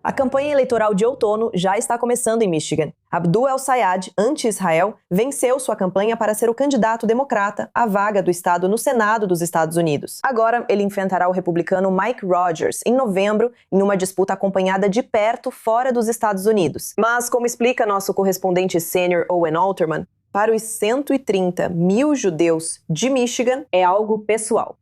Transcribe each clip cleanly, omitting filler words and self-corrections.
A campanha eleitoral de outono já está começando em Michigan. Abdul El-Sayed, anti-Israel, venceu sua campanha para ser o candidato democrata à vaga do estado no Senado dos Estados Unidos. Agora, ele enfrentará o republicano Mike Rogers em novembro, em uma disputa acompanhada de perto fora dos Estados Unidos. Mas, como explica nosso correspondente sênior Owen Alterman, para os 130 mil judeus de Michigan é algo pessoal.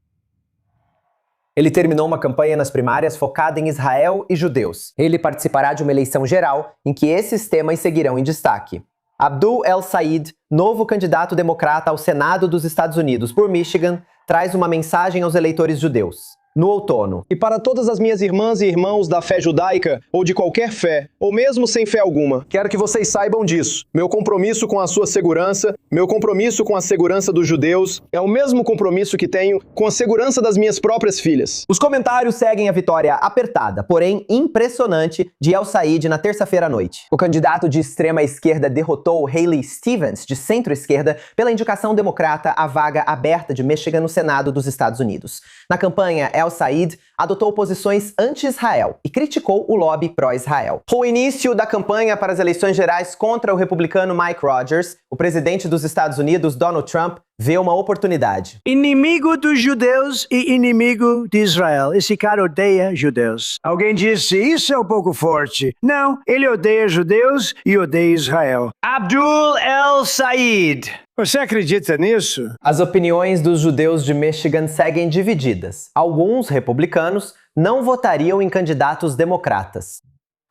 Ele terminou uma campanha nas primárias focada em Israel e judeus. Ele participará de uma eleição geral em que esses temas seguirão em destaque. Abdul El-Sayed, novo candidato democrata ao Senado dos Estados Unidos por Michigan, traz uma mensagem aos eleitores judeus. No outono. E para todas as minhas irmãs e irmãos da fé judaica, ou de qualquer fé, ou mesmo sem fé alguma, quero que vocês saibam disso. Meu compromisso com a sua segurança, meu compromisso com a segurança dos judeus, é o mesmo compromisso que tenho com a segurança das minhas próprias filhas. Os comentários seguem a vitória apertada, porém impressionante, de El-Sayed na terça-feira à noite. O candidato de extrema esquerda derrotou Haley Stevens, de centro-esquerda, pela indicação democrata à vaga aberta de Michigan no Senado dos Estados Unidos. Na campanha, El-Sayed adotou posições anti-Israel e criticou o lobby pró-Israel. Com o início da campanha para as eleições gerais contra o republicano Mike Rogers, o presidente dos Estados Unidos, Donald Trump, vê uma oportunidade. Inimigo dos judeus e inimigo de Israel. Esse cara odeia judeus. Alguém disse, isso é um pouco forte. Não, ele odeia judeus e odeia Israel. Abdul El-Sayed. Você acredita nisso? As opiniões dos judeus de Michigan seguem divididas. Alguns republicanos não votariam em candidatos democratas.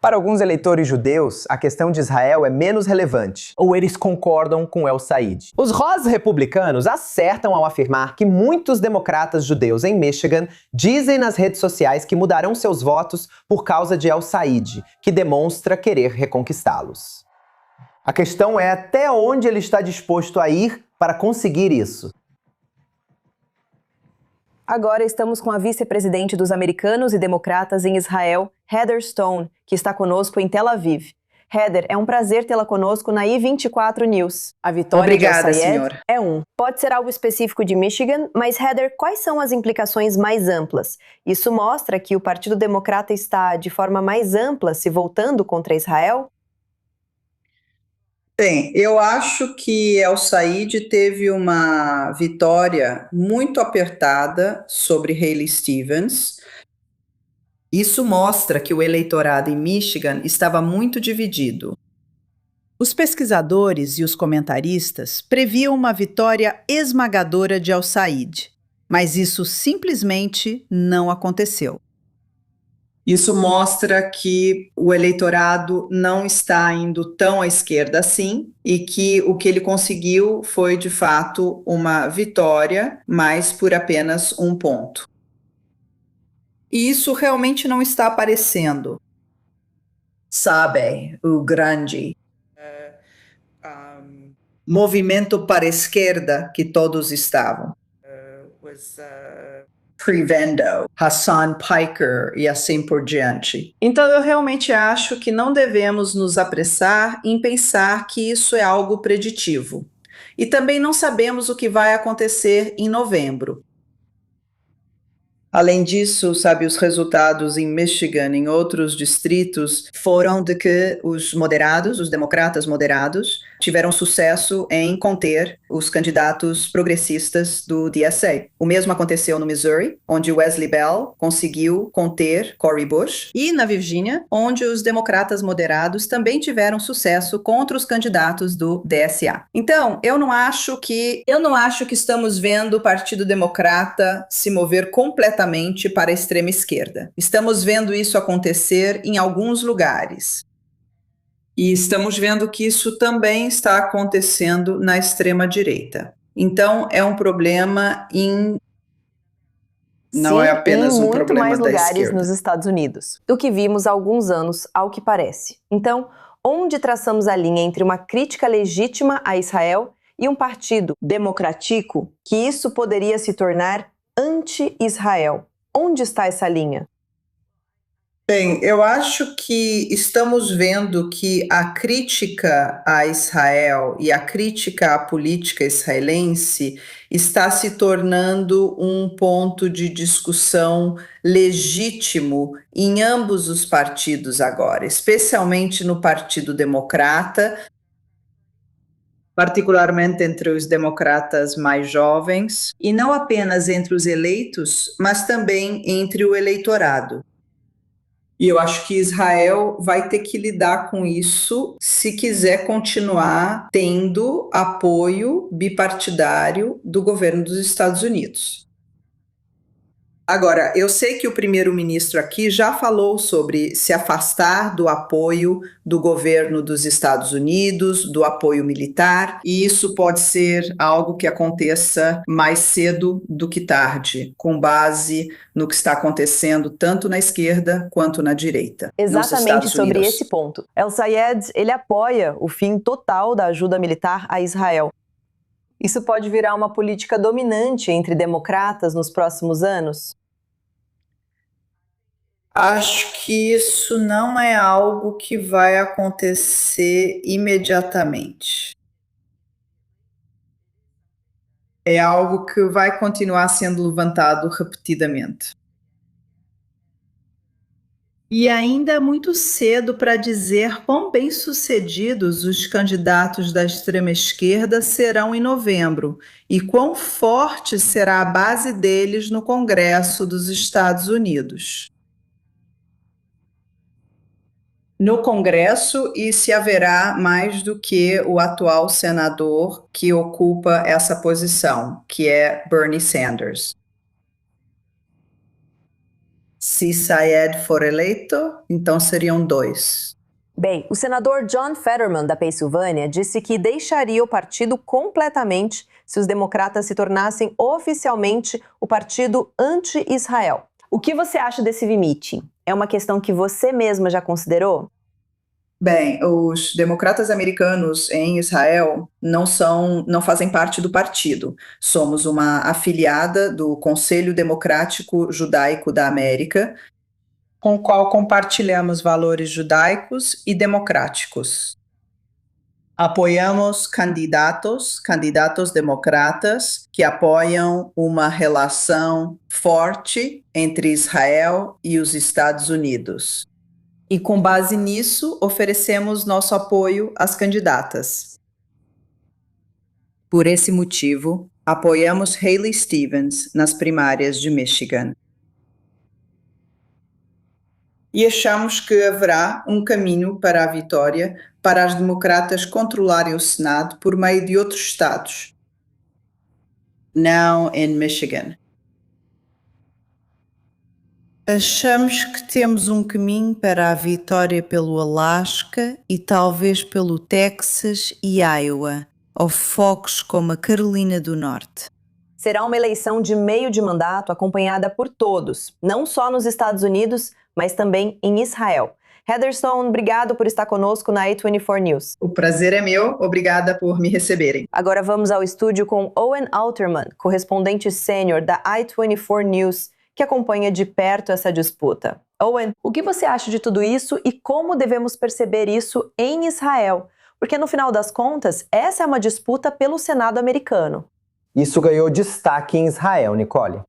Para alguns eleitores judeus, a questão de Israel é menos relevante, ou eles concordam com El-Sayed. Os rosa republicanos acertam ao afirmar que muitos democratas judeus em Michigan dizem nas redes sociais que mudarão seus votos por causa de El-Sayed, que demonstra querer reconquistá-los. A questão é até onde ele está disposto a ir para conseguir isso. Agora estamos com a vice-presidente dos americanos e democratas em Israel, Heather Stone, que está conosco em Tel Aviv. Heather, é um prazer tê-la conosco na I24 News. A vitória de El-Sayed é Pode ser algo específico de Michigan, mas Heather, quais são as implicações mais amplas? Isso mostra que o Partido Democrata está, de forma mais ampla, se voltando contra Israel? Bem, eu acho que El-Sayed teve uma vitória muito apertada sobre Haley Stevens. Isso mostra que o eleitorado em Michigan estava muito dividido. Os pesquisadores e os comentaristas previam uma vitória esmagadora de El-Sayed, mas isso simplesmente não aconteceu. Isso mostra que o eleitorado não está indo tão à esquerda assim e que o que ele conseguiu foi, de fato, uma vitória, mas por apenas um ponto. E isso realmente não está aparecendo. Sabe, o grande movimento para a esquerda que todos estavam. Prevendo, Hassan Piker e assim por diante. Então eu realmente acho que não devemos nos apressar em pensar que isso é algo preditivo. E também não sabemos o que vai acontecer em novembro. Além disso, sabe, os resultados em Michigan, em outros distritos, foram de que os moderados, os democratas moderados, tiveram sucesso em conter os candidatos progressistas do DSA. O mesmo aconteceu no Missouri, onde Wesley Bell conseguiu conter Cori Bush, e na Virgínia, onde os democratas moderados também tiveram sucesso contra os candidatos do DSA. Então, eu não acho que estamos vendo o Partido Democrata se mover completamente para a extrema esquerda. Estamos vendo isso acontecer em alguns lugares. E estamos vendo que isso também está acontecendo na extrema-direita. Então, é um problema não é apenas um problema da esquerda. Em muito mais lugares nos Estados Unidos do que vimos há alguns anos, ao que parece. Então, onde traçamos a linha entre uma crítica legítima a Israel e um partido democrático que isso poderia se tornar anti-Israel? Onde está essa linha? Bem, eu acho que estamos vendo que a crítica a Israel e a crítica à política israelense está se tornando um ponto de discussão legítimo em ambos os partidos agora, especialmente no Partido Democrata, particularmente entre os democratas mais jovens, e não apenas entre os eleitos, mas também entre o eleitorado. E eu acho que Israel vai ter que lidar com isso se quiser continuar tendo apoio bipartidário do governo dos Estados Unidos. Agora, eu sei que o primeiro-ministro aqui já falou sobre se afastar do apoio do governo dos Estados Unidos, do apoio militar, e isso pode ser algo que aconteça mais cedo do que tarde, com base no que está acontecendo tanto na esquerda quanto na direita. Exatamente sobre esse ponto. El-Sayed, ele apoia o fim total da ajuda militar a Israel. Isso pode virar uma política dominante entre democratas nos próximos anos? Acho que isso não é algo que vai acontecer imediatamente. É algo que vai continuar sendo levantado repetidamente. E ainda é muito cedo para dizer quão bem-sucedidos os candidatos da extrema-esquerda serão em novembro e quão forte será a base deles no Congresso dos Estados Unidos. No Congresso, e se haverá mais do que o atual senador que ocupa essa posição, que é Bernie Sanders. Se Sayed for eleito, então seriam 2. Bem, o senador John Fetterman, da Pensilvânia, disse que deixaria o partido completamente se os democratas se tornassem oficialmente o partido anti-Israel. O que você acha desse limite? É uma questão que você mesma já considerou? Bem, os democratas americanos em Israel não fazem parte do partido. Somos uma afiliada do Conselho Democrático Judaico da América, com o qual compartilhamos valores judaicos e democráticos. Apoiamos candidatos democratas que apoiam uma relação forte entre Israel e os Estados Unidos. E com base nisso, oferecemos nosso apoio às candidatas. Por esse motivo, apoiamos Haley Stevens nas primárias de Michigan. E achamos que haverá um caminho para a vitória para as democratas controlarem o Senado por meio de outros estados. Não em Michigan. Achamos que temos um caminho para a vitória pelo Alasca e talvez pelo Texas e Iowa, ou focos como a Carolina do Norte. Será uma eleição de meio de mandato acompanhada por todos, não só nos Estados Unidos, mas também em Israel. Heather Stone, obrigado por estar conosco na A24 News. O prazer é meu, obrigada por me receberem. Agora vamos ao estúdio com Owen Alterman, correspondente sênior da A24 News, que acompanha de perto essa disputa. Owen, o que você acha de tudo isso e como devemos perceber isso em Israel? Porque no final das contas, essa é uma disputa pelo Senado americano. Isso ganhou destaque em Israel, Nicole.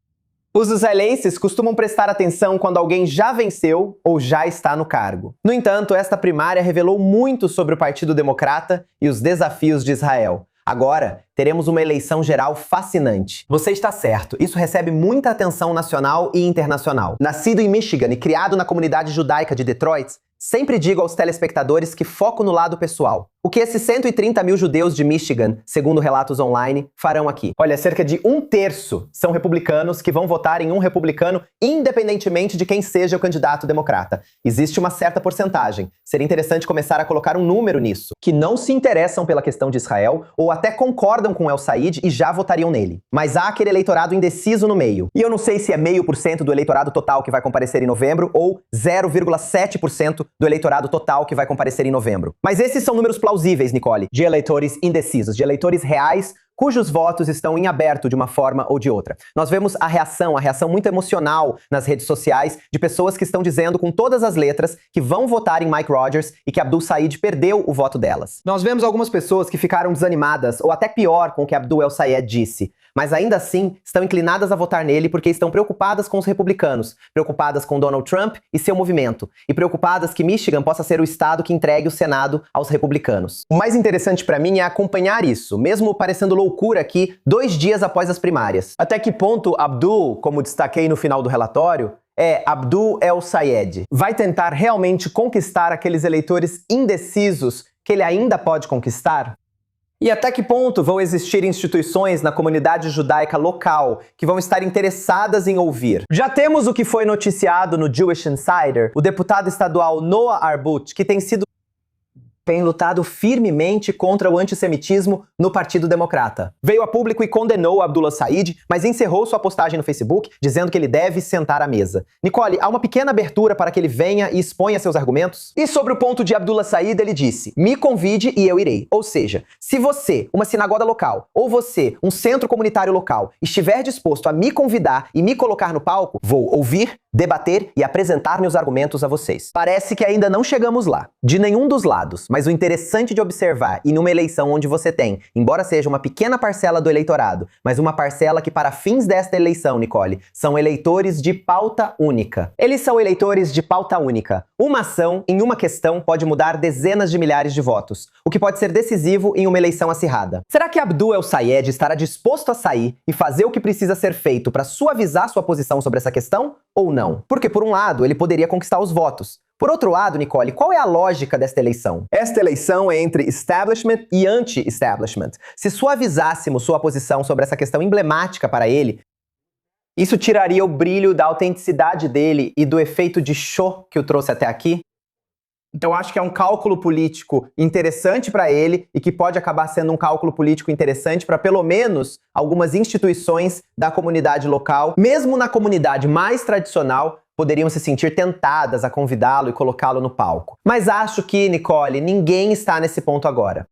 Os israelenses costumam prestar atenção quando alguém já venceu ou já está no cargo. No entanto, esta primária revelou muito sobre o Partido Democrata e os desafios de Israel. Agora, teremos uma eleição geral fascinante. Você está certo, isso recebe muita atenção nacional e internacional. Nascido em Michigan e criado na comunidade judaica de Detroit, sempre digo aos telespectadores que foco no lado pessoal. O que esses 130 mil judeus de Michigan, segundo relatos online, farão aqui? Olha, cerca de 1/3 são republicanos que vão votar em um republicano independentemente de quem seja o candidato democrata. Existe uma certa porcentagem. Seria interessante começar a colocar um número nisso. Que não se interessam pela questão de Israel ou até concordam com El-Sayed e já votariam nele. Mas há aquele eleitorado indeciso no meio. E eu não sei se é 0,5% do eleitorado total que vai comparecer em novembro ou 0,7% do eleitorado total que vai comparecer em novembro. Mas esses são números plausíveis, Nicole, de eleitores indecisos, de eleitores reais cujos votos estão em aberto de uma forma ou de outra. Nós vemos a reação muito emocional nas redes sociais de pessoas que estão dizendo com todas as letras que vão votar em Mike Rogers e que Abdul Sayed perdeu o voto delas. Nós vemos algumas pessoas que ficaram desanimadas, ou até pior, com o que Abdul El Sayed disse, mas ainda assim estão inclinadas a votar nele porque estão preocupadas com os republicanos, preocupadas com Donald Trump e seu movimento, e preocupadas que Michigan possa ser o estado que entregue o Senado aos republicanos. O mais interessante para mim é acompanhar isso, mesmo parecendo loucura aqui, 2 dias após as primárias. Até que ponto Abdul, como destaquei no final do relatório, Abdul El Sayed, vai tentar realmente conquistar aqueles eleitores indecisos que ele ainda pode conquistar? E até que ponto vão existir instituições na comunidade judaica local que vão estar interessadas em ouvir? Já temos o que foi noticiado no Jewish Insider, o deputado estadual Noah Arbut, que tem lutado firmemente contra o antissemitismo no Partido Democrata. Veio a público e condenou Abdullah Sayed, mas encerrou sua postagem no Facebook dizendo que ele deve sentar à mesa. Nicole, há uma pequena abertura para que ele venha e exponha seus argumentos? E sobre o ponto de Abdullah Sayed, ele disse: me convide e eu irei. Ou seja, se você, uma sinagoga local, ou você, um centro comunitário local, estiver disposto a me convidar e me colocar no palco, vou ouvir, debater e apresentar meus argumentos a vocês. Parece que ainda não chegamos lá, de nenhum dos lados, mas o interessante de observar, e numa eleição onde você tem, embora seja uma pequena parcela do eleitorado, mas uma parcela que para fins desta eleição, Nicole, são eleitores de pauta única. Eles são eleitores de pauta única. Uma ação em uma questão pode mudar dezenas de milhares de votos, o que pode ser decisivo em uma eleição acirrada. Será que Abdul El Sayed estará disposto a sair e fazer o que precisa ser feito para suavizar sua posição sobre essa questão, ou não? Porque, por um lado, ele poderia conquistar os votos. Por outro lado, Nicole, qual é a lógica desta eleição? Esta eleição é entre establishment e anti-establishment. Se suavizássemos sua posição sobre essa questão emblemática para ele, isso tiraria o brilho da autenticidade dele e do efeito de show que o trouxe até aqui? Então, acho que é um cálculo político interessante para ele e que pode acabar sendo um cálculo político interessante para, pelo menos, algumas instituições da comunidade local, mesmo na comunidade mais tradicional, poderiam se sentir tentadas a convidá-lo e colocá-lo no palco. Mas acho que, Nicole, ninguém está nesse ponto agora.